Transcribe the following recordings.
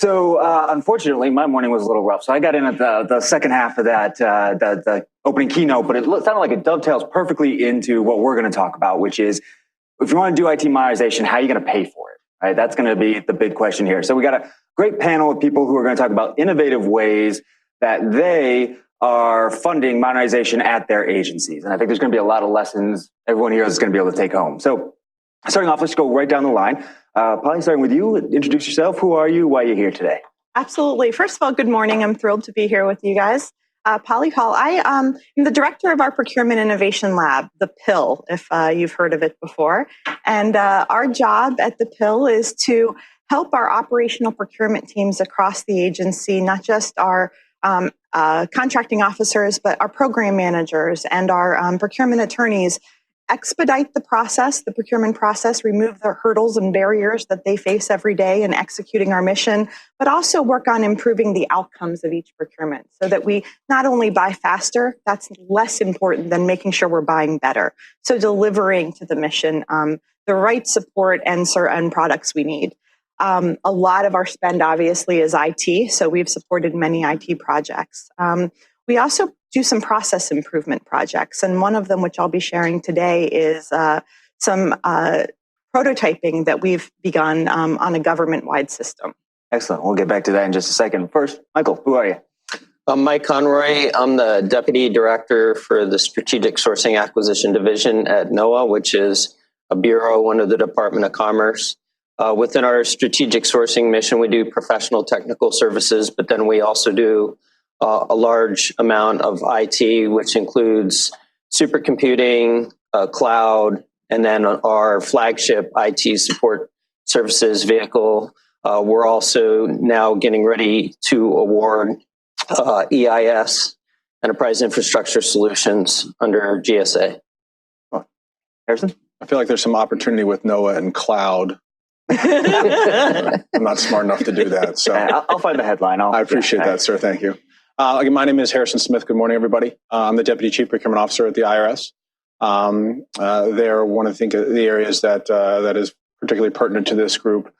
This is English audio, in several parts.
So unfortunately, my morning was a little rough. So I got in at the second half of that, the opening keynote, but it sounded like it dovetails perfectly into what we're going to talk about, which is if you want to do IT modernization, how are you going to pay for it? Right? That's going to be the big question here. So we got a great panel of people who are going to talk about innovative ways that they are funding modernization at their agencies. And I think there's going to be a lot of lessons everyone here is going to be able to take home. So starting off, let's go right down the line. Polly, starting with you, introduce yourself. Who are you? Why are you here today? Absolutely. First of all, good morning. I'm thrilled to be here with you guys. Polly Hall. I am the director of our Procurement Innovation Lab, the PIL, if you've heard of it before. And our job at the PIL is to help our operational procurement teams across the agency, not just our contracting officers, but our program managers and our procurement attorneys, expedite the process, the procurement process, remove the hurdles and barriers that they face every day in executing our mission, but also work on improving the outcomes of each procurement so that we not only buy faster, that's less important than making sure we're buying better. So delivering to the mission the right support and products we need. A lot of our spend obviously is IT, so we've supported many IT projects. We also do some process improvement projects, and one of them, which I'll be sharing today, is some prototyping that we've begun on a government-wide system. Excellent. We'll get back to that in just a second. First, Michael, who are you? I'm Mike Conroy. I'm the Deputy Director for the Strategic Sourcing Acquisition Division at NOAA, which is a bureau under the Department of Commerce. Within our strategic sourcing mission, we do professional technical services, but then we also do a large amount of IT, which includes supercomputing, cloud, and then our flagship IT support services vehicle. We're also now getting ready to award EIS, Enterprise Infrastructure Solutions, under GSA. Harrison? I feel like there's some opportunity with NOAA and cloud. I'm not smart enough to do that. So I'll find the headline. I appreciate that, sir. Thank you. Again, my name is Harrison Smith. Good morning, everybody. I'm the Deputy Chief Procurement Officer at the IRS. They're one of the areas that is particularly pertinent to this group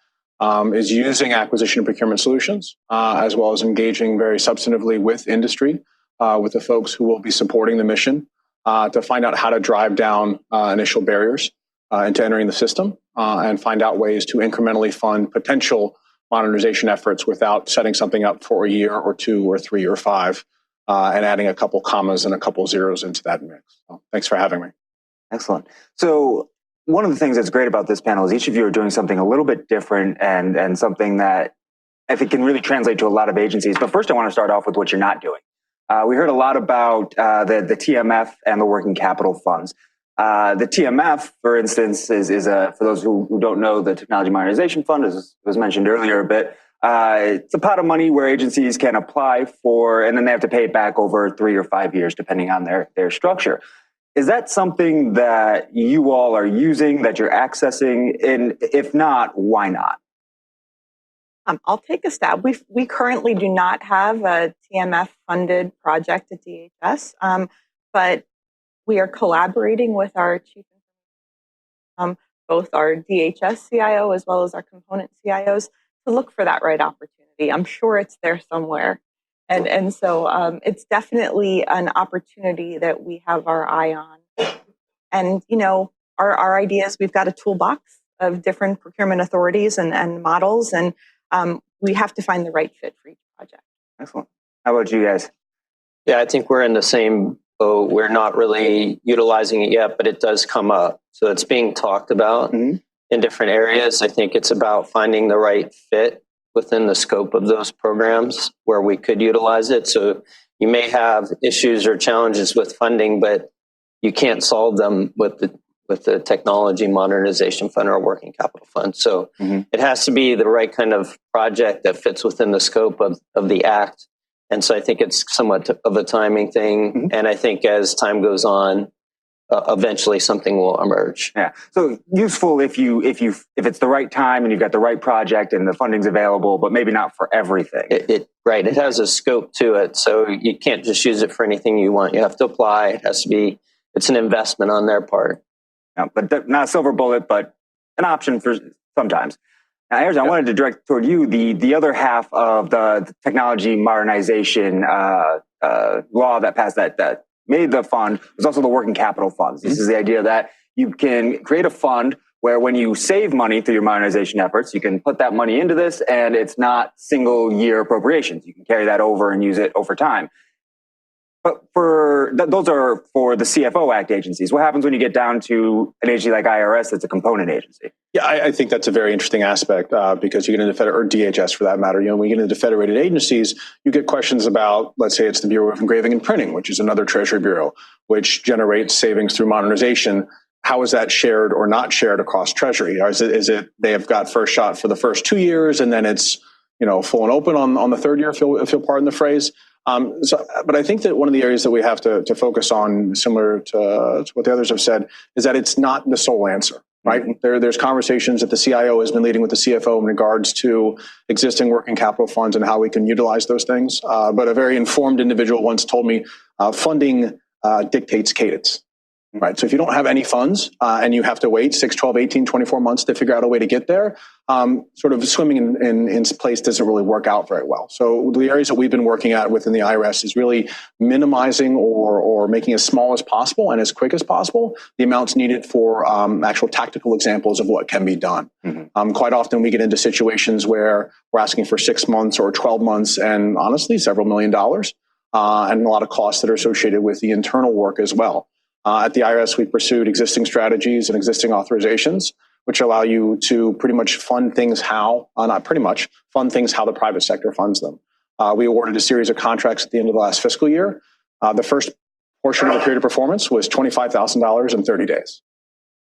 is using acquisition and procurement solutions, as well as engaging very substantively with industry, with the folks who will be supporting the mission, to find out how to drive down initial barriers into entering the system, and find out ways to incrementally fund potential modernization efforts without setting something up for a year or 2 or 3 or 5, and adding a couple commas and a couple zeros into that mix. So thanks for having me. Excellent. So one of the things that's great about this panel is each of you are doing something a little bit different and something that I think can really translate to a lot of agencies. But first, I want to start off with what you're not doing. We heard a lot about the TMF and the working capital funds. The TMF, for instance, is for those who don't know, the Technology Modernization Fund, as was mentioned earlier a bit. It's a pot of money where agencies can apply for, and then they have to pay it back over 3 or 5 years, depending on their structure. Is that something that you all are using, that you're accessing? And if not, why not? I'll take a stab. We currently do not have a TMF-funded project at DHS, but we are collaborating with our chief, both our DHS CIO as well as our component CIOs, to look for that right opportunity. I'm sure it's there somewhere. And so it's definitely an opportunity that we have our eye on. And, you know, our idea is we've got a toolbox of different procurement authorities and models, and we have to find the right fit for each project. Excellent. How about you guys? Yeah, I think we're in the same boat. We're not really utilizing it yet, but it does come up. So it's being talked about in different areas. I think it's about finding the right fit within the scope of those programs where we could utilize it. So you may have issues or challenges with funding, but you can't solve them with the Technology Modernization Fund or Working Capital Fund. So it has to be the right kind of project that fits within the scope of the act. And so I think it's somewhat of a timing thing. And I think as time goes on, eventually something will emerge. Yeah. So useful if it's the right time and you've got the right project and the funding's available, but maybe not for everything. Right. It has a scope to it. So you can't just use it for anything you want. You have to apply. It has to be, it's an investment on their part. Yeah, but not a silver bullet, but an option for sometimes. Now, Harrison, I wanted to direct toward you the other half of the technology modernization law that passed that made the fund was also the working capital funds. This is the idea that you can create a fund where when you save money through your modernization efforts, you can put that money into this and it's not single year appropriations. You can carry that over and use it over time. But those are for the CFO Act agencies. What happens when you get down to an agency like IRS that's a component agency? Yeah, I think that's a very interesting aspect because you get into or DHS for that matter. When you get into federated agencies, you get questions about, let's say it's the Bureau of Engraving and Printing, which is another Treasury Bureau, which generates savings through modernization. How is that shared or not shared across Treasury? Or is it they have got first shot for the first 2 years and then it's full and open on the third year, if you'll pardon the phrase? But I think that one of the areas that we have to focus on, similar to what the others have said, is that it's not the sole answer, right? There's conversations that the CIO has been leading with the CFO in regards to existing working capital funds and how we can utilize those things. But a very informed individual once told me funding dictates cadence. Right. So if you don't have any funds and you have to wait 6, 12, 18, 24 months to figure out a way to get there, sort of swimming in place doesn't really work out very well. So the areas that we've been working at within the IRS is really minimizing or making as small as possible and as quick as possible the amounts needed for actual tactical examples of what can be done. Quite often we get into situations where we're asking for 6 months or 12 months and honestly several $1 million and a lot of costs that are associated with the internal work as well. At the IRS, we pursued existing strategies and existing authorizations, which allow you to pretty much fund things fund things how the private sector funds them. We awarded a series of contracts at the end of the last fiscal year. The first portion of the period of performance was $25,000 in 30 days.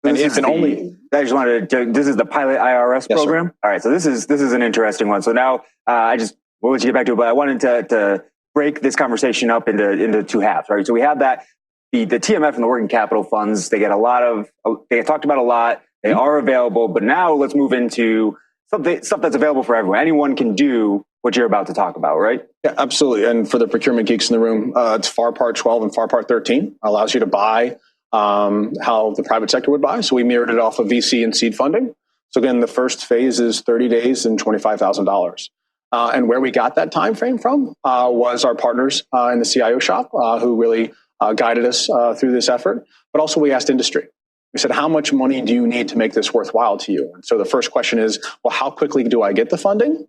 And this is the pilot IRS program? Sir. All right, so this is an interesting one. So now we'll let you get back to it, but I wanted to break this conversation up into two halves, right? So we have that. The TMF and the working capital funds, they get talked about a lot. They are available, but now let's move into stuff that's available for everyone. Anyone can do what you're about to talk about, right? Yeah, absolutely. And for the procurement geeks in the room, it's FAR Part 12 and FAR Part 13 allows you to buy how the private sector would buy. So we mirrored it off of VC and seed funding. So again, the first phase is 30 days and $25,000. And where we got that time frame from was our partners in the CIO shop who really guided us through this effort, but also we asked industry. We said, how much money do you need to make this worthwhile to you? And so the first question is, well, how quickly do I get the funding?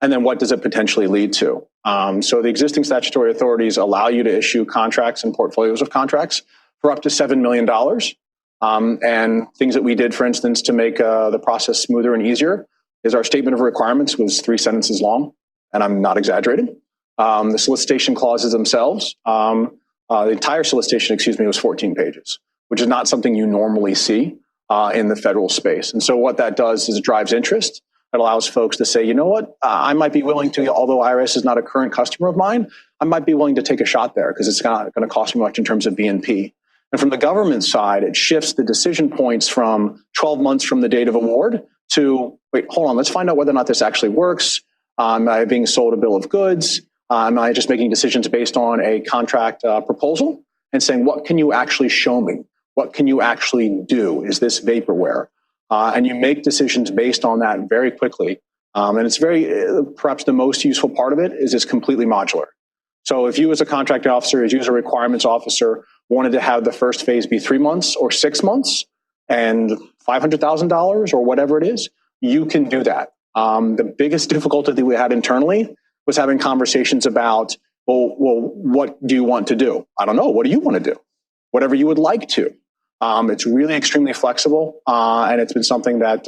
And then what does it potentially lead to? So the existing statutory authorities allow you to issue contracts and portfolios of contracts for up to $7 million. And things that we did, for instance, to make the process smoother and easier is our statement of requirements was 3 sentences long, and I'm not exaggerating. The solicitation clauses themselves, the entire solicitation, was 14 pages, which is not something you normally see in the federal space. And so what that does is it drives interest. It allows folks to say, you know what, I might be willing to, although IRS is not a current customer of mine, I might be willing to take a shot there because it's not going to cost me much in terms of BNP. And from the government side, it shifts the decision points from 12 months from the date of award to, wait, hold on, let's find out whether or not this actually works. Am I being sold a bill of goods? Am I just making decisions based on a contract proposal and saying, what can you actually show me? What can you actually do? Is this vaporware? And you make decisions based on that very quickly. And it's perhaps the most useful part of it is it's completely modular. So if you as a contract officer, as user requirements officer, wanted to have the first phase be 3 months or 6 months and $500,000 or whatever it is, you can do that. The biggest difficulty that we had internally was having conversations about, well, what do you want to do? I don't know. What do you want to do? Whatever you would like to. It's really extremely flexible. And it's been something that,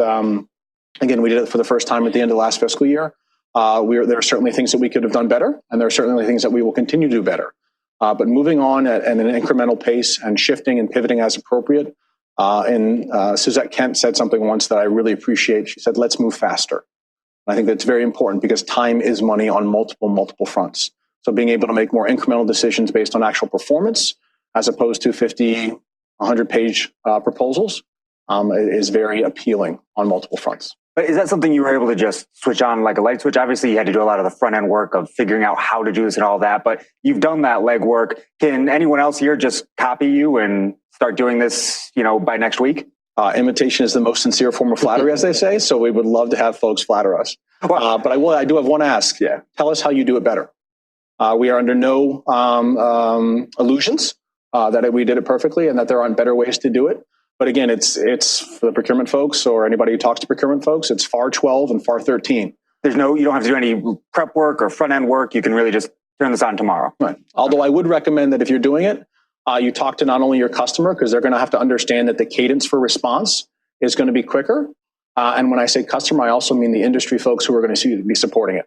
again, we did it for the first time at the end of last fiscal year. There are certainly things that we could have done better, and there are certainly things that we will continue to do better. But moving on at an incremental pace and shifting and pivoting as appropriate. Suzette Kent said something once that I really appreciate. She said, let's move faster. I think that's very important because time is money on multiple fronts. So being able to make more incremental decisions based on actual performance as opposed to 50, 100-page proposals is very appealing on multiple fronts. But is that something you were able to just switch on like a light switch? Obviously, you had to do a lot of the front-end work of figuring out how to do this and all that, but you've done that legwork. Can anyone else here just copy you and start doing this, by next week? Imitation is the most sincere form of flattery, as they say. So we would love to have folks flatter us. But I do have one ask. Yeah. Tell us how you do it better. We are under no illusions that we did it perfectly and that there aren't better ways to do it. But again, it's for the procurement folks or anybody who talks to procurement folks, it's FAR 12 and FAR 13. You don't have to do any prep work or front end work. You can really just turn this on tomorrow. Right. Although I would recommend that if you're doing it, you talk to not only your customer, because they're going to have to understand that the cadence for response is going to be quicker. And when I say customer, I also mean the industry folks who are going to be supporting it.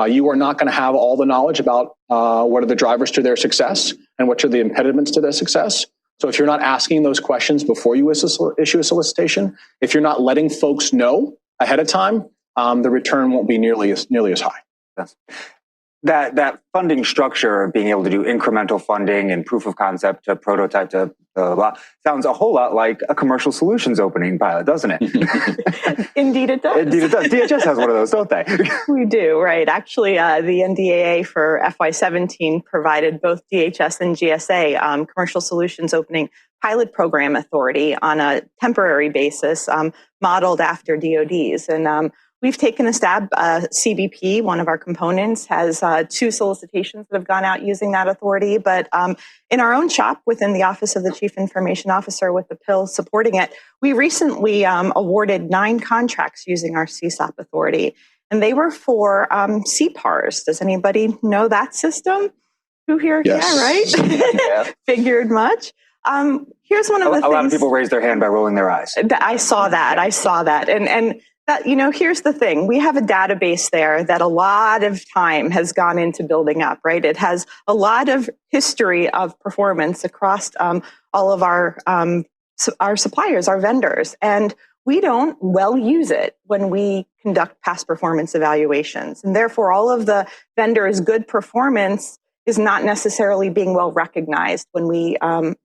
You are not going to have all the knowledge about what are the drivers to their success and what are the impediments to their success. So if you're not asking those questions before you issue a solicitation, if you're not letting folks know ahead of time, the return won't be nearly as high. Yes. That funding structure, being able to do incremental funding and proof of concept to prototype to sounds a whole lot like a commercial solutions opening pilot, doesn't it? Indeed it does. Indeed it does. DHS has one of those, don't they? We do, right. Actually, the NDAA for FY17 provided both DHS and GSA commercial solutions opening pilot program authority on a temporary basis, modeled after DOD's. And we've taken a stab. CBP, one of our components, has 2 solicitations that have gone out using that authority. But in our own shop within the Office of the Chief Information Officer with the PIL supporting it, we recently awarded 9 contracts using our CSOP authority. And they were for CPARS. Does anybody know that system? Who here? Yes. Yeah, right? Yeah. Figured much. Here's one of the things. A lot of people raise their hand by rolling their eyes. I saw that. And that, here's the thing. We have a database there that a lot of time has gone into building up, right? It has a lot of history of performance across all of our suppliers, our vendors. And we don't well use it when we conduct past performance evaluations. And therefore, all of the vendors' good performance is not necessarily being well recognized when we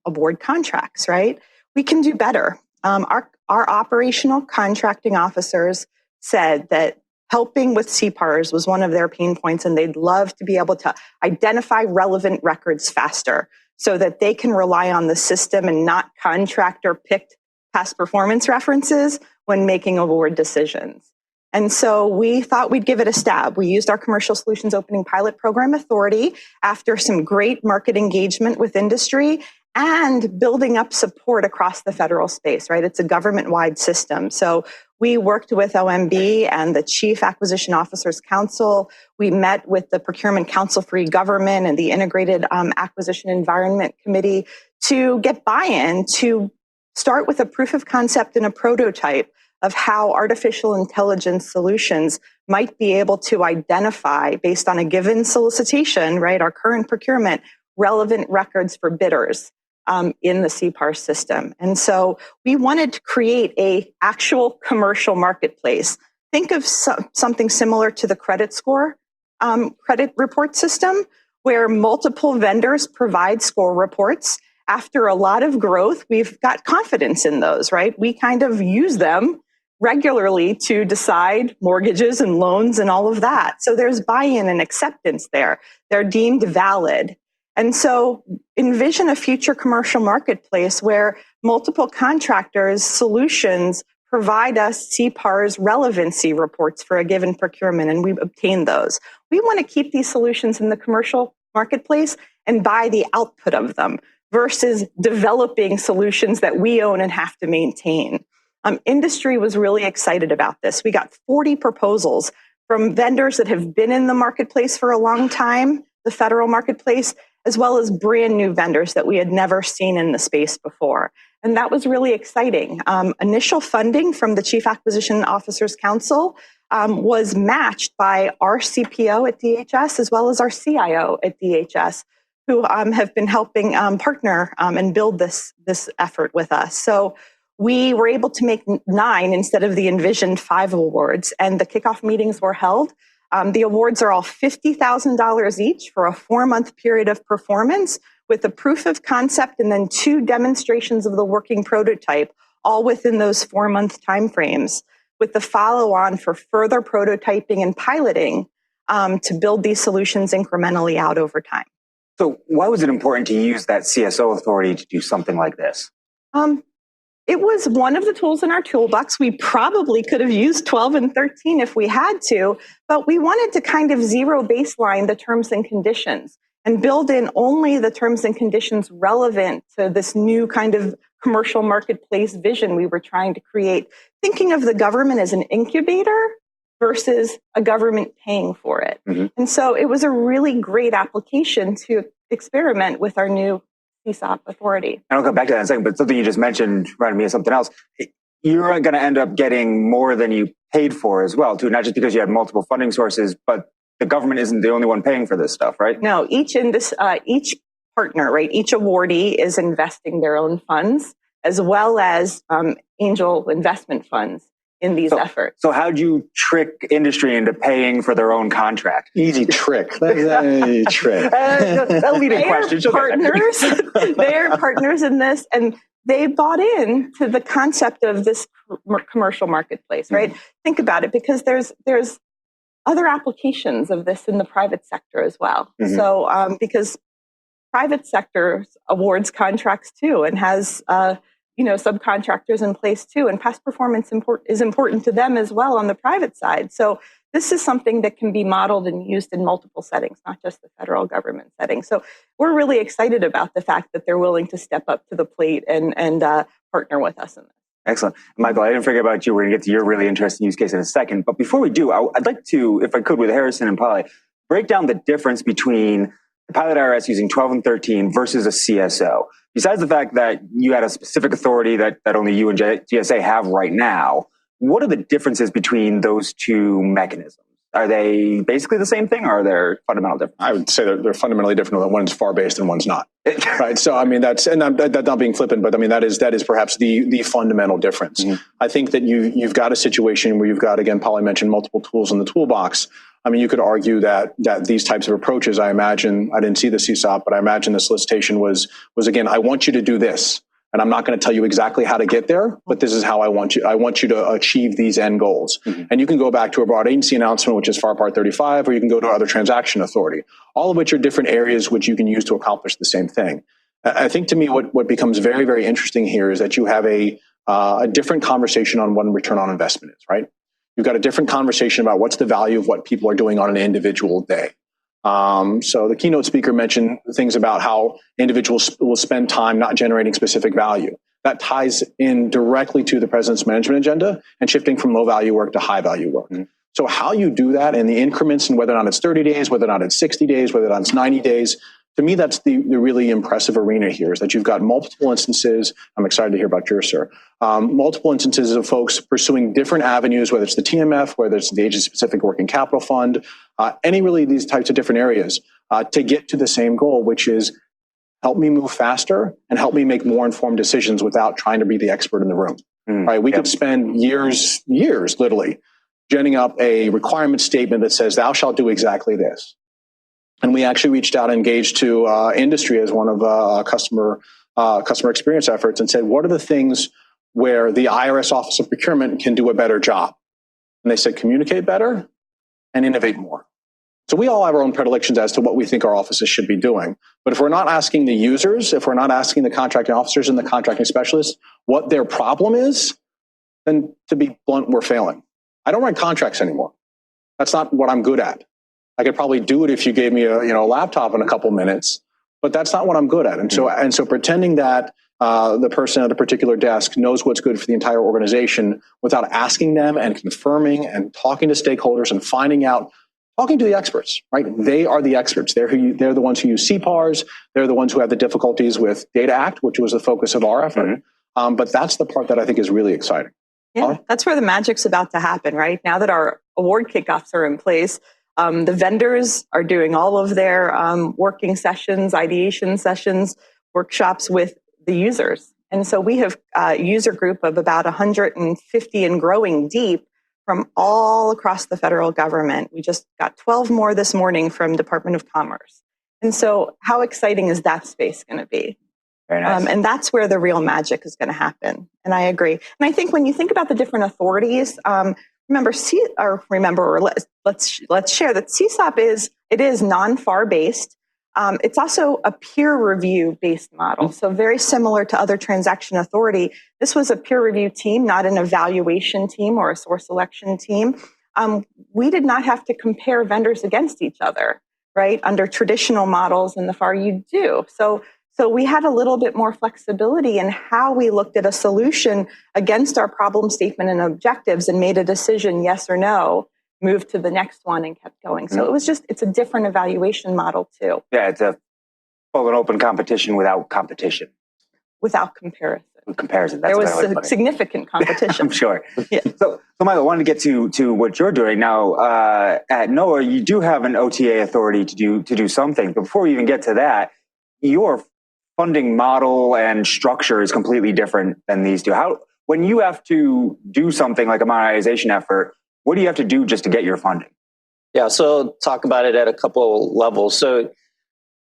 award contracts, right? We can do better. Our operational contracting officers said that helping with CPARS was one of their pain points, and they'd love to be able to identify relevant records faster so that they can rely on the system and not contractor-picked past performance references when making award decisions. And so we thought we'd give it a stab. We used our Commercial Solutions Opening Pilot Program Authority after some great market engagement with industry and building up support across the federal space, right? It's a government-wide system. So we worked with OMB and the Chief Acquisition Officers Council. We met with the Procurement Council for E-Government and the Integrated Acquisition Environment Committee to get buy-in to start with a proof of concept and a prototype of how artificial intelligence solutions might be able to identify, based on a given solicitation, right, our current procurement, relevant records for bidders in the CPAR system. And so we wanted to create a actual commercial marketplace. Think of something similar to the credit score credit report system, where multiple vendors provide score reports. After a lot of growth, we've got confidence in those, right? We kind of use them regularly to decide mortgages and loans and all of that. So there's buy-in and acceptance there. They're deemed valid. And so envision a future commercial marketplace where multiple contractors' solutions provide us CPAR's relevancy reports for a given procurement, and we obtain those. We want to keep these solutions in the commercial marketplace and buy the output of them versus developing solutions that we own and have to maintain. Industry was really excited about this. We got 40 proposals from vendors that have been in the marketplace for a long time, the federal marketplace, as well as brand new vendors that we had never seen in the space before. And that was really exciting. Initial funding from the Chief Acquisition Officers Council was matched by our CPO at DHS as well as our CIO at DHS, who have been helping partner and build this effort with us. So we were able to make 9 instead of the envisioned 5 awards, and the kickoff meetings were held. The awards are all $50,000 each for a 4-month period of performance with a proof of concept and then 2 demonstrations of the working prototype, all within those 4-month timeframes, with the follow-on for further prototyping and piloting to build these solutions incrementally out over time. So why was it important to use that CSO authority to do something like this? It was one of the tools in our toolbox. We probably could have used 12 and 13 if we had to, but we wanted to kind of zero baseline the terms and conditions and build in only the terms and conditions relevant to this new kind of commercial marketplace vision we were trying to create, thinking of the government as an incubator versus a government paying for it. Mm-hmm. And so it was a really great application to experiment with our new CSOP authority. And I'll come back to that in a second, but something you just mentioned reminded me of something else. You're going to end up getting more than you paid for as well, too, not just because you had multiple funding sources, but the government isn't the only one paying for this stuff, right? No, each partner, right, each awardee is investing their own funds as well as angel investment funds in these efforts. So how'd you trick industry into paying for their own contract? Easy trick. Easy trick. That'll lead a question. They're partners in this, and they bought in to the concept of this commercial marketplace, right? Mm-hmm. Think about it, because there's other applications of this in the private sector as well. Mm-hmm. So because private sector awards contracts too, and has subcontractors in place too, and past performance is important to them as well on the private side. So this is something that can be modeled and used in multiple settings, not just the federal government setting. So we're really excited about the fact that they're willing to step up to the plate and partner with us in this. Excellent. Michael, I didn't forget about you. We're going to get to your really interesting use case in a second. But before we do, I'd like to, if I could, with Harrison and Polly, break down the difference between the pilot IRS using 12 and 13 versus a CSO. Besides the fact that you had a specific authority that only you and GSA have right now, what are the differences between those two mechanisms? Are they basically the same thing, or are there fundamental differences? I would say they're fundamentally different. One's FAR-based and one's not. Right. So, I mean, that's not being flippant, but I mean, that is perhaps the fundamental difference. Mm-hmm. I think that you've got a situation where you've got, again, Polly mentioned multiple tools in the toolbox. I mean, you could argue that these types of approaches, I imagine, I didn't see the CSOP, but I imagine the solicitation was again, I want you to do this. And I'm not going to tell you exactly how to get there, but this is how I want you to achieve these end goals. Mm-hmm. And you can go back to a broad agency announcement, which is FAR Part 35, or you can go to other transaction authority, all of which are different areas which you can use to accomplish the same thing. I think to me, what becomes very, very interesting here is that you have a different conversation on what return on investment is, right? You've got a different conversation about what's the value of what people are doing on an individual day. So the keynote speaker mentioned things about how individuals will spend time not generating specific value. That ties in directly to the president's management agenda and shifting from low value work to high value work. Mm-hmm. So how you do that and the increments, and whether or not it's 30 days, whether or not it's 60 days, whether or not it's 90 days, to me, that's the really impressive arena here, is that you've got multiple instances. I'm excited to hear about yours, sir. Multiple instances of folks pursuing different avenues, whether it's the TMF, whether it's the agency-specific working capital fund, any really these types of different areas to get to the same goal, which is help me move faster and help me make more informed decisions without trying to be the expert in the room. Right? We could spend years, literally, genning up a requirement statement that says, thou shalt do exactly this. And we actually reached out and engaged to industry as one of customer experience efforts and said, what are the things where the IRS Office of Procurement can do a better job? And they said, communicate better and innovate more. So we all have our own predilections as to what we think our offices should be doing. But if we're not asking the users, if we're not asking the contracting officers and the contracting specialists what their problem is, then to be blunt, we're failing. I don't write contracts anymore. That's not what I'm good at. I could probably do it if you gave me a laptop in a couple minutes, but that's not what I'm good at. And so pretending that the person at a particular desk knows what's good for the entire organization without asking them and confirming and talking to stakeholders and finding out, talking to the experts, right? They are the experts. They're the ones who use CPARs. They're the ones who have the difficulties with Data Act, which was the focus of our effort. Mm-hmm. But that's the part that I think is really exciting. Yeah, that's where the magic's about to happen, right? Now that our award kickoffs are in place, the vendors are doing all of their working sessions, ideation sessions, workshops with the users. And so we have a user group of about 150 and growing deep from all across the federal government. We just got 12 more this morning from Department of Commerce. And so how exciting is that space going to be? Very nice. And that's where the real magic is going to happen. And I agree. And I think when you think about the different authorities, let's share that CSOP is non-FAR based. It's also a peer review based model. So very similar to other transaction authority. This was a peer review team, not an evaluation team or a source selection team. We did not have to compare vendors against each other, right? Under traditional models in the FAR, you do. So we had a little bit more flexibility in how we looked at a solution against our problem statement and objectives and made a decision, yes or no, moved to the next one and kept going. So it's a different evaluation model too. Yeah, it's a full and open competition without competition. Without comparison. With comparison. There was significant competition. I'm sure. Yeah. So Michael, I wanted to get to what you're doing now. At NOAA, you do have an OTA authority to do something. But before we even get to that, your funding model and structure is completely different than these two. When you have to do something like a modernization effort, what do you have to do just to get your funding? Yeah, so talk about it at a couple levels. So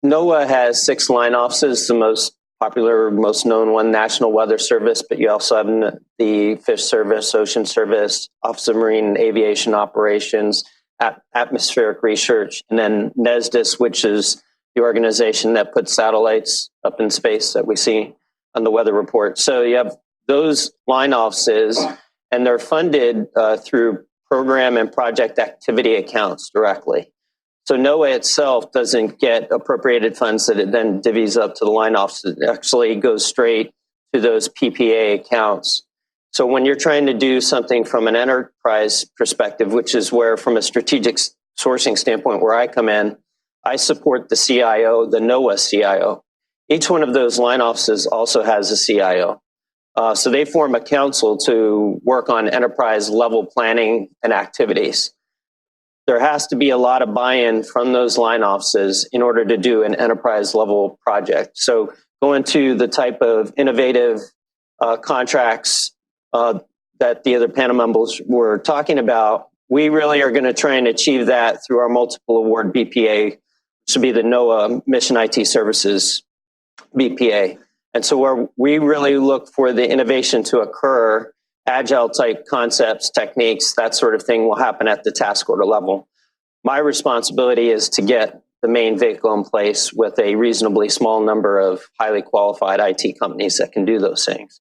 NOAA has 6 line offices, the most popular, most known one, National Weather Service, but you also have the Fish Service, Ocean Service, Office of Marine and Aviation Operations, Atmospheric Research, and then NESDIS, which is the organization that puts satellites up in space that we see on the weather report. So you have those line offices, and they're funded through program and project activity accounts directly. So NOAA itself doesn't get appropriated funds that it then divvies up to the line offices. It actually goes straight to those PPA accounts. So when you're trying to do something from an enterprise perspective, which is where from a strategic sourcing standpoint where I come in, I support the CIO, the NOAA CIO. Each one of those line offices also has a CIO. So they form a council to work on enterprise level planning and activities. There has to be a lot of buy-in from those line offices in order to do an enterprise level project. So going to the type of innovative contracts that the other panel members were talking about, we really are going to try and achieve that through our multiple award BPA, which would be the NOAA Mission IT Services BPA. And so where we really look for the innovation to occur, Agile type concepts, techniques, that sort of thing will happen at the task order level. My responsibility is to get the main vehicle in place with a reasonably small number of highly qualified IT companies that can do those things.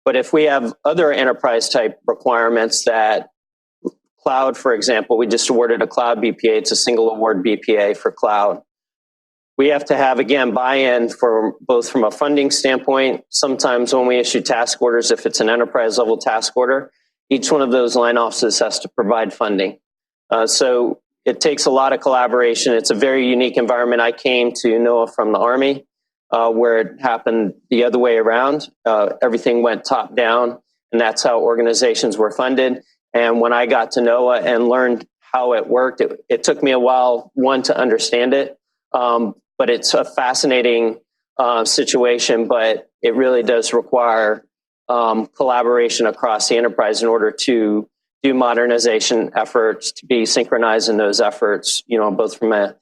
But if we have other enterprise type requirements that cloud, for example, we just awarded a cloud BPA, it's a single award BPA for cloud. We have to have, again, buy-in for both from a funding standpoint. Sometimes when we issue task orders, if it's an enterprise level task order, each one of those line offices has to provide funding. So it takes a lot of collaboration. It's a very unique environment. I came to NOAA from the Army, where it happened the other way around. Everything went top down, and that's how organizations were funded. And when I got to NOAA and learned how it worked, it took me a while, one, to understand it. But it's a fascinating situation, but it really does require collaboration across the enterprise in order to do modernization efforts, to be synchronized in those efforts, both from an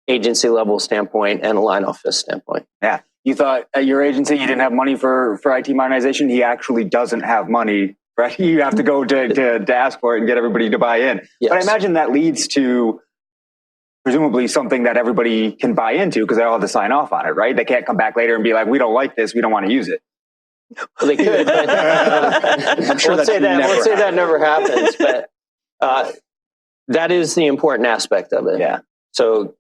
agency level standpoint and a line office standpoint. Yeah. You thought at your agency you didn't have money for IT modernization. He actually doesn't have money, right? You have to go to ask for it and get everybody to buy in. Yes. But I imagine that leads to presumably something that everybody can buy into because they all have to sign off on it, right? They can't come back later and be like, we don't like this, we don't want to use it. Well, they could, but I'm sure that never happens. But that is the important aspect of it. Yeah. So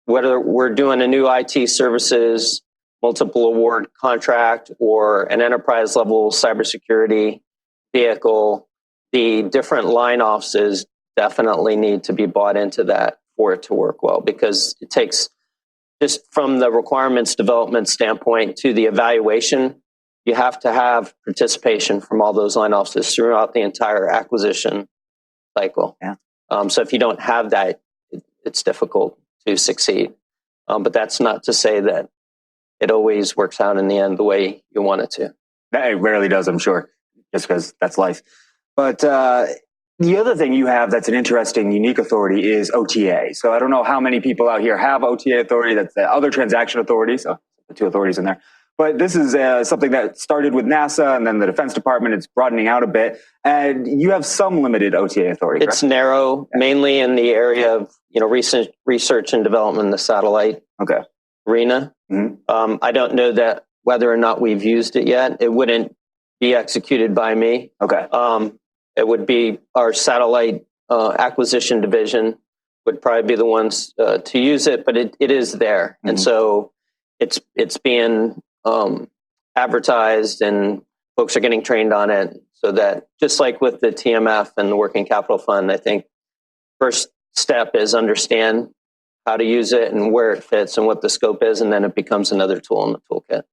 whether we're doing a new IT services, multiple award contract, or an enterprise level cybersecurity vehicle, the different line offices definitely need to be bought into that for it to work well, because it takes, just from the requirements development standpoint to the evaluation, you have to have participation from all those line offices throughout the entire acquisition cycle. Yeah. So if you don't have that, it's difficult to succeed. But that's not to say that it always works out in the end the way you want it to. It rarely does, I'm sure, just because that's life. But the other thing you have that's an interesting, unique authority is OTA. So I don't know how many people out here have OTA authority. That's the other transaction authority, so the two authorities in there. But this is something that started with NASA and then the Defense Department. It's broadening out a bit. And you have some limited OTA authority, It's correct? narrow, mainly in the area of research and development in the satellite arena. Mm-hmm. I don't know that whether or not we've used it yet. It wouldn't be executed by me. Okay. It would be our satellite acquisition division would probably be the ones to use it, but it is there. Mm-hmm. And so it's being advertised and folks are getting trained on it, so that just like with the TMF and the Working Capital Fund, I think first step is understand how to use it and where it fits and what the scope is, and then it becomes another tool in the toolkit.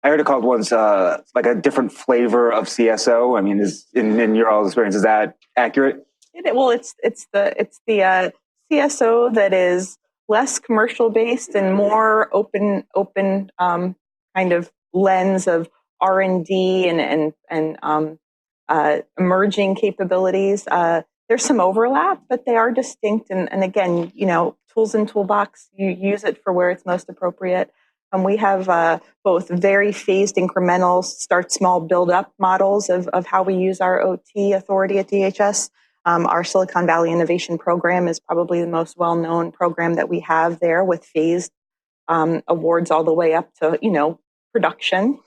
I heard it called once like a different flavor of CSO. I mean, in your all experience, is that accurate? Well, it's the CSO that is less commercial based and more open kind of lens of R&D and emerging capabilities. There's some overlap, but they are distinct. And again, tools and toolbox, you use it for where it's most appropriate. And we have both very phased incremental, start small, build up models of how we use our OT authority at DHS. Our Silicon Valley Innovation Program is probably the most well-known program that we have there, with phased awards all the way up to, production.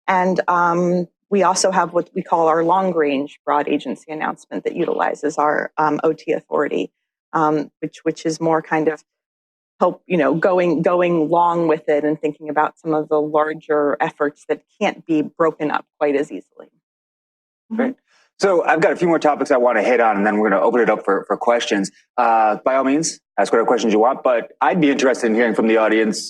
And we also have what we call our long-range broad agency announcement that utilizes our OT authority, which is more kind of help, going long with it and thinking about some of the larger efforts that can't be broken up quite as easily. Great. So I've got a few more topics I want to hit on, and then we're going to open it up for questions. By all means, ask whatever questions you want, but I'd be interested in hearing from the audience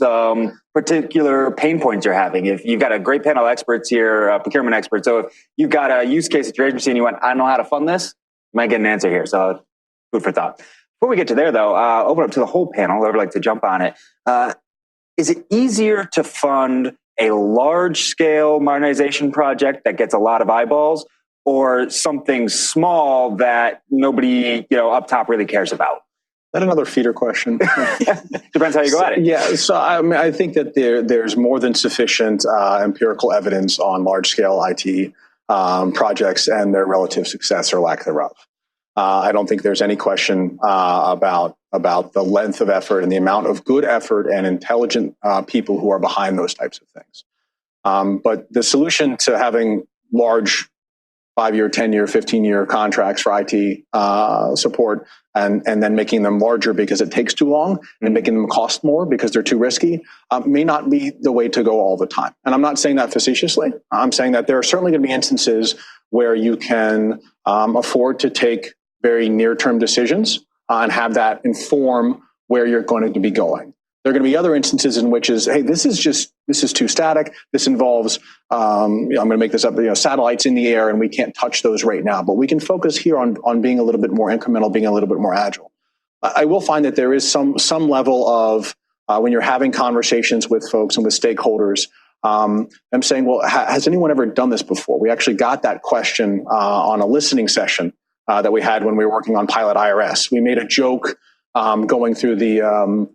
particular pain points you're having. If you've got a great panel of experts here, procurement experts, so if you've got a use case at your agency and you went, I don't know how to fund this, you might get an answer here. So food for thought. Before we get to there, though, open up to the whole panel. Whoever would like to jump on it. Is it easier to fund a large-scale modernization project that gets a lot of eyeballs, or something small that nobody, up top really cares about? That another feeder question. Depends how you go at it. Yeah, so I think that there's more than sufficient empirical evidence on large-scale IT projects and their relative success or lack thereof. I don't think there's any question about the length of effort and the amount of good effort and intelligent people who are behind those types of things. But the solution to having large 5-year, 10-year, 15-year contracts for IT support and then making them larger because it takes too long and making them cost more because they're too risky may not be the way to go all the time. And I'm not saying that facetiously. I'm saying that there are certainly going to be instances where you can afford to take very near-term decisions and have that inform where you're going to be going. There are going to be other instances in which is, hey, this is too static. This involves, I'm going to make this up, satellites in the air, and we can't touch those right now. But we can focus here on being a little bit more incremental, being a little bit more agile. I will find that there is some level of when you're having conversations with folks and with stakeholders. I'm saying, well, has anyone ever done this before? We actually got that question on a listening session that we had when we were working on Pilot IRS. We made a joke going through the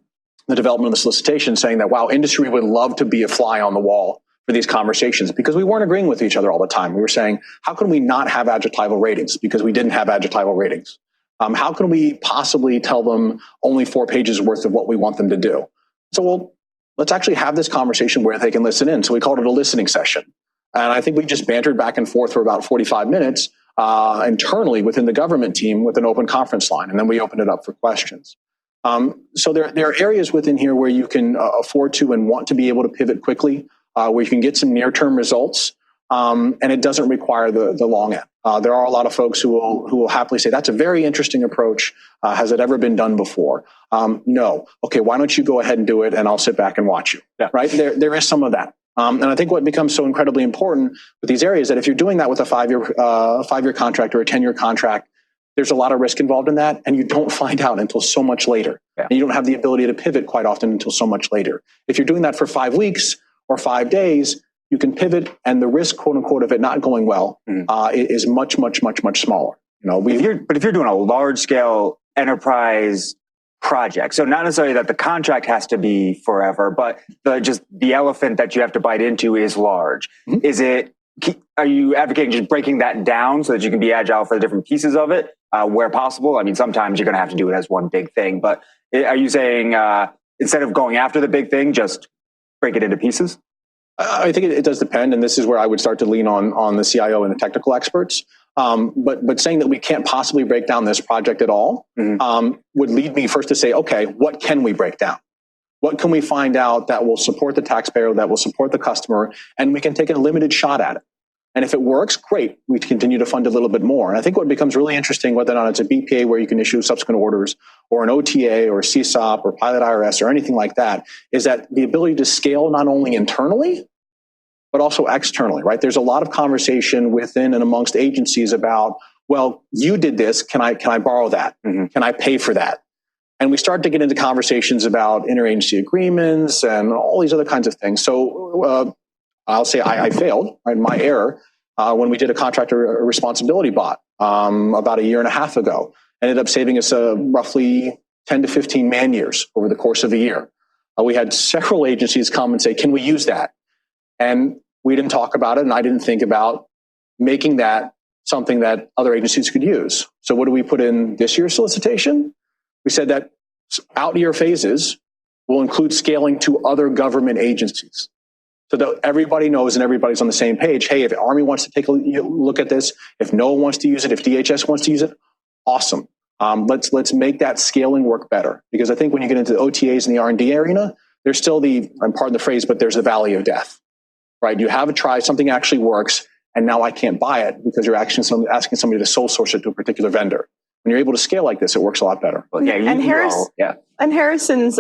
development of the solicitation, saying that, wow, industry would love to be a fly on the wall for these conversations, because we weren't agreeing with each other all the time. We were saying, how can we not have adjectival ratings? Because we didn't have adjectival ratings. How can we possibly tell them only 4 pages worth of what we want them to do? So, well, let's actually have this conversation where they can listen in. So we called it a listening session. And I think we just bantered back and forth for about 45 minutes internally within the government team with an open conference line. And then we opened it up for questions. So there are areas within here where you can afford to and want to be able to pivot quickly, where you can get some near-term results, and it doesn't require the long end. There are a lot of folks who will happily say, that's a very interesting approach. Has it ever been done before? No. Okay, why don't you go ahead and do it, and I'll sit back and watch you. Yeah. Right? There is some of that. And I think what becomes so incredibly important with these areas, that if you're doing that with a 5-year contract or a 10-year contract, there's a lot of risk involved in that, and you don't find out until so much later. Yeah. And you don't have the ability to pivot quite often until so much later. If you're doing that for 5 weeks or 5 days, you can pivot, and the risk, quote unquote, of it not going well is much, much, much, much smaller. But if you're doing a large scale enterprise project? So not necessarily that the contract has to be forever, but just the elephant that you have to bite into is large. Are you advocating just breaking that down so that you can be agile for the different pieces of it where possible? I mean, sometimes you're going to have to do it as one big thing, but are you saying instead of going after the big thing, just break it into pieces? I think it does depend, and this is where I would start to lean on the CIO and the technical experts. But saying that we can't possibly break down this project at all would lead me first to say, okay, what can we break down? What can we find out that will support the taxpayer, that will support the customer, and we can take a limited shot at it? And if it works, great, we continue to fund a little bit more. And I think what becomes really interesting, whether or not it's a BPA where you can issue subsequent orders, or an OTA, or CSOP, or Pilot IRS, or anything like that, is that the ability to scale not only internally, but also externally, right? There's a lot of conversation within and amongst agencies about, well, you did this, can I borrow that? Can I pay for that? And we start to get into conversations about interagency agreements and all these other kinds of things. So I'll say I failed, right? My error, when we did a contractor responsibility bot about a year and a half ago, ended up saving us roughly 10 to 15 man years over the course of a year. We had several agencies come and say, can we use that? And we didn't talk about it, and I didn't think about making that something that other agencies could use. So what do we put in this year's solicitation? We said that out-year phases will include scaling to other government agencies, so that everybody knows and everybody's on the same page. Hey, if the Army wants to take a look at this, if NOAA wants to use it, if DHS wants to use it, awesome. Let's make that scaling work better. Because I think when you get into the OTAs and the R&D arena, there's still pardon the phrase, but there's the valley of death, right? You have a try, something actually works, and now I can't buy it because you're asking somebody to sole source it to a particular vendor. When you're able to scale like this, it works a lot better. Well, and Harrison's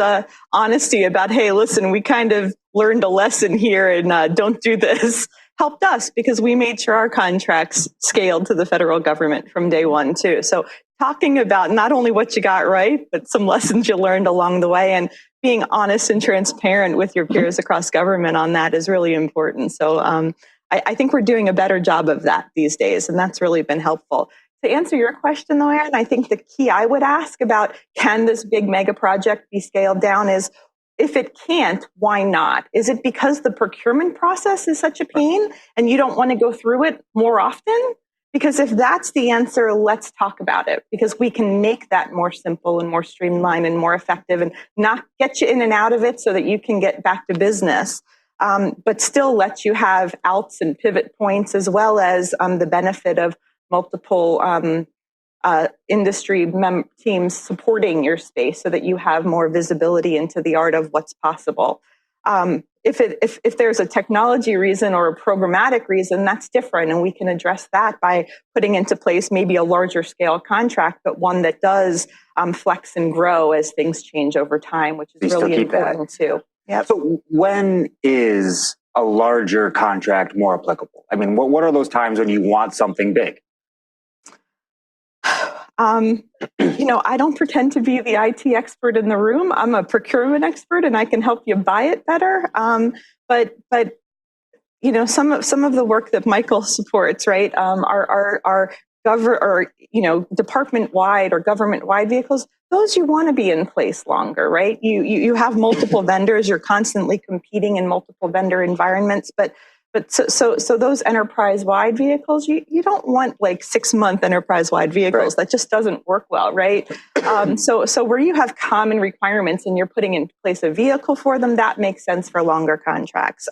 honesty about, hey, listen, we kind of learned a lesson here and don't do this, helped us because we made sure our contracts scaled to the federal government from day one too. So talking about not only what you got right, but some lessons you learned along the way, and being honest and transparent with your peers across government on that is really important. So I think we're doing a better job of that these days, and that's really been helpful. To answer your question, though, Aaron, I think the key I would ask about can this big mega project be scaled down is, if it can't, why not? Is it because the procurement process is such a pain and you don't want to go through it more often? Because if that's the answer, let's talk about it, because we can make that more simple and more streamlined and more effective and not get you in and out of it so that you can get back to business, but still let you have outs and pivot points, as well as the benefit of multiple industry teams supporting your space so that you have more visibility into the art of what's possible. If there's a technology reason or a programmatic reason, that's different, and we can address that by putting into place maybe a larger scale contract, but one that does flex and grow as things change over time, which is really important too. Yep. So when is a larger contract more applicable? I mean, what are those times when you want something big? I don't pretend to be the IT expert in the room. I'm a procurement expert, and I can help you buy it better. But some of the work that Michael supports, right, are department-wide or government-wide vehicles. Those you want to be in place longer, right? You have multiple vendors. You're constantly competing in multiple vendor environments, but so those enterprise-wide vehicles, you don't want like 6-month enterprise-wide vehicles. Right. That just doesn't work well, right? So where you have common requirements and you're putting in place a vehicle for them, that makes sense for longer contracts.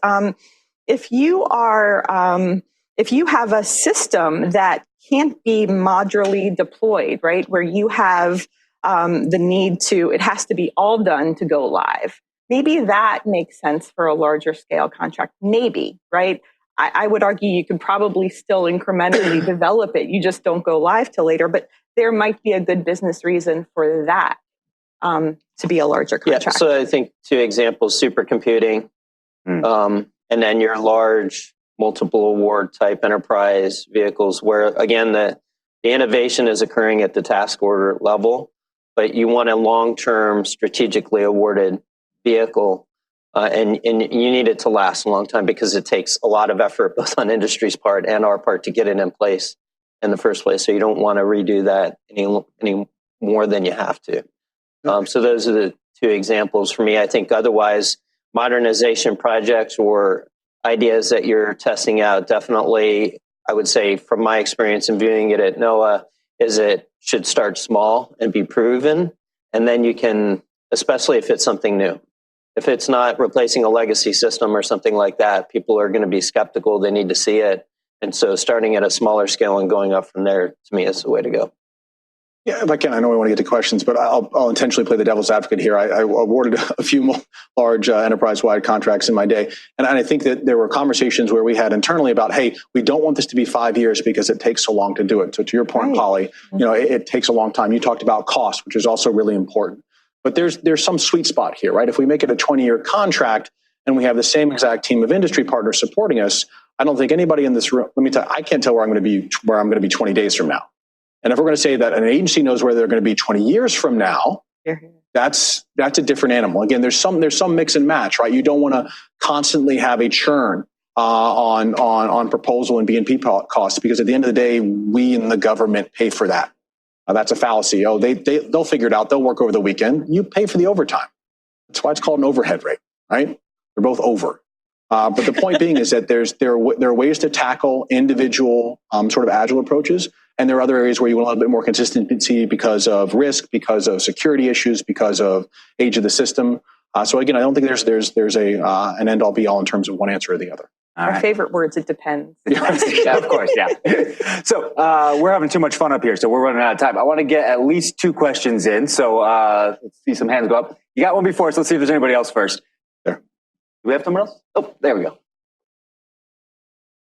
If you have a system that can't be modularly deployed, right, where you have the need to, it has to be all done to go live. Maybe that makes sense for a larger scale contract. Maybe, right? I would argue you can probably still incrementally develop it. You just don't go live till later. But there might be a good business reason for that to be a larger contract. Yeah, so I think 2 examples: supercomputing, and then your large multiple award type enterprise vehicles, where again the innovation is occurring at the task order level, but you want a long-term strategically awarded vehicle, and you need it to last a long time, because it takes a lot of effort both on industry's part and our part to get it in place in the first place. So you don't want to redo that any more than you have to. So those are the two examples for me. I think otherwise, modernization projects or ideas that you're testing out, definitely, I would say from my experience in viewing it at NOAA, is it should start small and be proven. And then you can, especially if it's something new. If it's not replacing a legacy system or something like that, people are going to be skeptical. They need to see it. And so starting at a smaller scale and going up from there, to me, is the way to go. Yeah, if I can, I know we want to get to questions, but I'll intentionally play the devil's advocate here. I awarded a few more large enterprise-wide contracts in my day. And I think that there were conversations where we had internally about, hey, we don't want this to be 5 years because it takes so long to do it. So to your point, right. Polly, it takes a long time. You talked about cost, which is also really important. But there's some sweet spot here, right? If we make it a 20-year contract and we have the same exact team of industry partners supporting us, I don't think anybody in this room, let me tell you, I can't tell where I'm going to be 20 days from now. And if we're going to say that an agency knows where they're going to be 20 years from now, that's a different animal. Again, there's some mix and match, right? You don't want to constantly have a churn on proposal and B&P costs, because at the end of the day, we in the government pay for that. That's a fallacy. Oh, they'll figure it out. They'll work over the weekend. You pay for the overtime. That's why it's called an overhead rate, right? They're both over. But the point being is that there are ways to tackle individual sort of agile approaches. And there are other areas where you want a little bit more consistency because of risk, because of security issues, because of age of the system. So again, I don't think there's an end all be all in terms of one answer or the other. Our favorite words, it depends. Yeah, of course, yeah. So we're having too much fun up here, so we're running out of time. I want to get at least 2 questions in. So let's see some hands go up. You got one before, so let's see if there's anybody else first. There. Do we have someone else? Oh, there we go.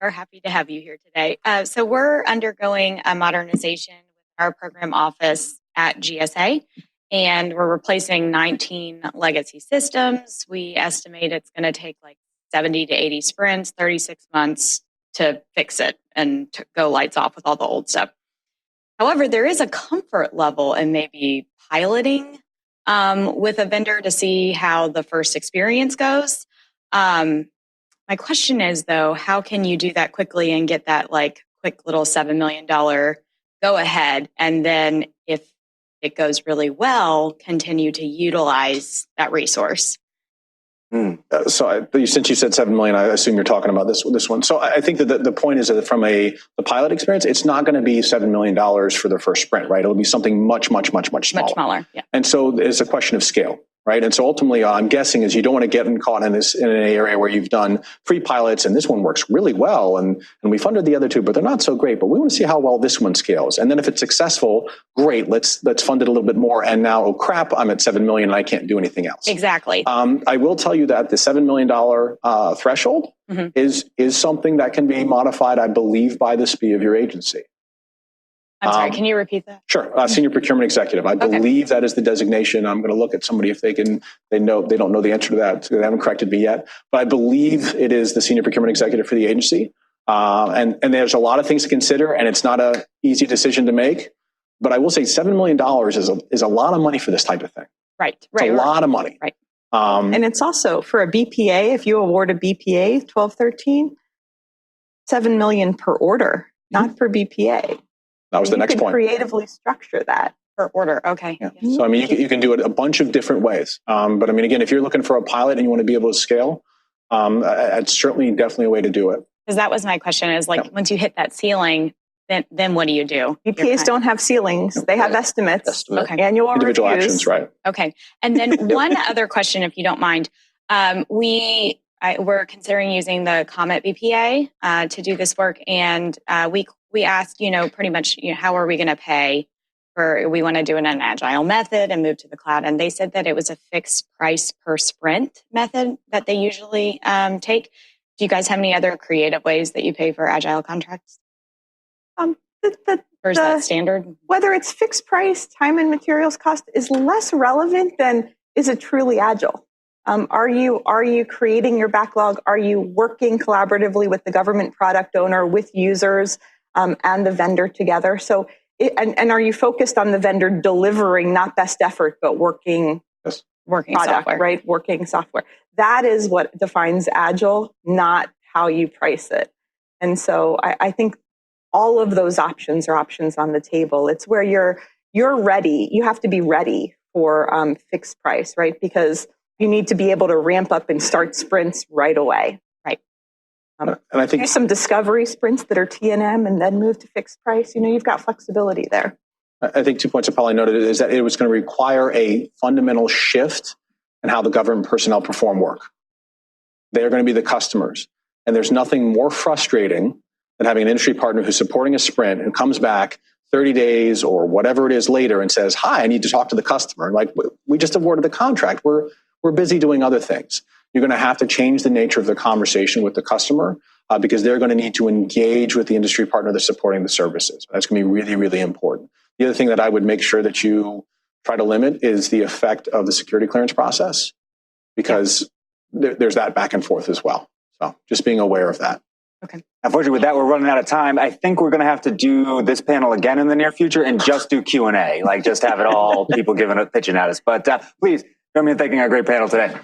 We're happy to have you here today. So we're undergoing a modernization with our program office at GSA, and we're replacing 19 legacy systems. We estimate it's going to take like 70 to 80 sprints, 36 months to fix it and to go lights off with all the old stuff. However, there is a comfort level in maybe piloting with a vendor to see how the first experience goes. My question is, though, how can you do that quickly and get that like quick little $7 million go ahead? And then if it goes really well, continue to utilize that resource? So since you said 7 million, I assume you're talking about this one. So I think that the point is that from the pilot experience, it's not going to be $7 million for the first sprint, right? It'll be something much smaller. Much smaller, yeah. And so it's a question of scale, right? And so ultimately, I'm guessing is you don't want to get caught in an area where you've done 3 pilots and this one works really well, and we funded the other 2, but they're not so great. But we want to see how well this one scales, and then if it's successful, great. Let's fund it a little bit more. And now, oh crap, I'm at 7 million and I can't do anything else. Exactly. I will tell you that the $7 million threshold is something that can be modified, I believe, by the SPE of your agency. I'm sorry, can you repeat that? Sure. Senior Procurement Executive. I believe that is the designation. I'm going to look at somebody if they don't know the answer to that. They haven't corrected me yet. But I believe it is the Senior Procurement Executive for the agency. And there's a lot of things to consider, and it's not an easy decision to make. But I will say $7 million is a lot of money for this type of thing. Right. It's a lot of money. Right. And it's also for a BPA, if you award a BPA 1213, $7 million per order, not per BPA. That was the next point. Creatively structure that per order. Okay. Yeah. So I mean, you can do it a bunch of different ways. But I mean, again, if you're looking for a pilot and you want to be able to scale, it's certainly definitely a way to do it. Because that was my question: is like once you hit that ceiling, then what do you do? BPAs don't have ceilings; they have estimates. Okay. Annual individual reviews. actions, right? Okay. And then one other question, if you don't mind, we're considering using the Comet BPA to do this work, and we asked, pretty much, how are we going to pay for? We want to do it in an agile method and move to the cloud, and they said that it was a fixed price per sprint method that they usually take. Do you guys have any other creative ways that you pay for agile contracts? Or is that standard? Whether it's fixed price, time and materials cost is less relevant than is it truly agile. Are you creating your backlog? Are you working collaboratively with the government product owner, with users, and the vendor together? So, and are you focused on the vendor delivering not best effort, but working product, software, right? Working software. That is what defines agile, not how you price it. And so I think all of those options are options on the table. It's where you're ready. You have to be ready for fixed price, right? Because you need to be able to ramp up and start sprints right away. Right. And I think there's some discovery sprints that are T&M and then move to fixed price. You've got flexibility there. I think 2 points that Polly noted is that it was going to require a fundamental shift in how the government personnel perform work. They're going to be the customers. And there's nothing more frustrating than having an industry partner who's supporting a sprint and comes back 30 days or whatever it is later and says, hi, I need to talk to the customer. Like, we just awarded the contract. We're busy doing other things. You're going to have to change the nature of the conversation with the customer because they're going to need to engage with the industry partner that's supporting the services. That's going to be really, really important. The other thing that I would make sure that you try to limit is the effect of the security clearance process, because there's that back and forth as well. So just being aware of that. Okay. Unfortunately, with that, we're running out of time. I think we're going to have to do this panel again in the near future and just do Q&A, like just have it all people pitching at us. But please join me in thanking our great panel today.